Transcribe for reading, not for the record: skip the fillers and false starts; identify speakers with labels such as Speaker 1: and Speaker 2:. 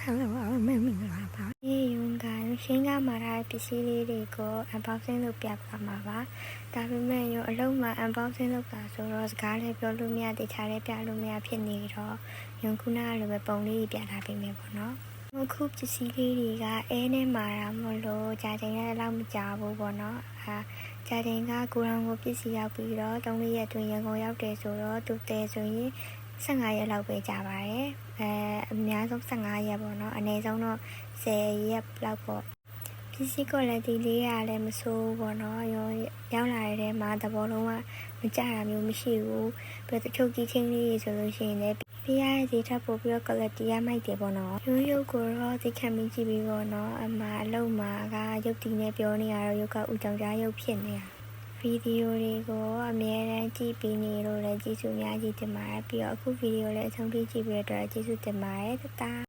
Speaker 1: Hello မင်္ဂလာပါဒီရုံကရှင်းကမှာထားပစ္စည်းလေးတွေကို unboxing လုပ်ပြပါမှာပါဒါပေမဲ့ရုံအလုံးမှာ unboxing လုပ်တာဆိုတော့စကားလည်းပြောလို့မရတခြားလည်းပြလို့မရဖြစ်နေတော့ရုံခုနကလိုပဲပုံလေးပြထားပေးမယ်ပေါ့နော်အခုပစ္စည်းလေးတွေကအဲနဲ့မှာတာမလို့ကြာချိန်လည်းလောက်မကြာဘူးပေါ့နော်ကြာချိန်ကကိုရောင်ကိုပစ္စည်းရောက်ပြီးတော့3-4ရက်တွင်ရန်ကုန်ရောက်တယ်ဆိုတော့သူတဲဆိုရင်15ရက်လောက်ပဲကြာပါတယ်အများဆုံး15ရက်ပေါ့နော်အနည်းဆုံးတော့10ရက်လောက်ပေါ့ပစ္စည်း quality လေးကလည်းမဆိုးပေါ့နော်ရောက်လာတဲ့ထဲမှာသဘောလုံးကမကြတာမျိုးမရှိဘူးပြီးတော့တချို့ကြီးချင်းလေးဆိုလို့ရှိရင်လည်းပြရတဲ့ဈေးထပ်ပို့ပြီးတော့ quality ရမိုက်တယ်ပေါ့နော်ရုပ်ကိုတော့သိခံပြီးကြည့်ပြီးပေါ့နော်အလုံးမှာကရုပ်တည်နဲ့ပြောနေရတော့ရုပ်ကဥကြောင်ကြားရုပ်ဖြစ်နေတာဗီဒီယိုတွေကိုအမြဲတမ်းကြည့်ပြီးနေလို့လည်းကျေးဇူးအများကြီးတင်ပါတယ်ပြီးတော့အခုဗီဒီယိုလည်းအဆုံးထိကြည့်ပြီးတော့ကျေးဇူးတင်ပါတယ်တတား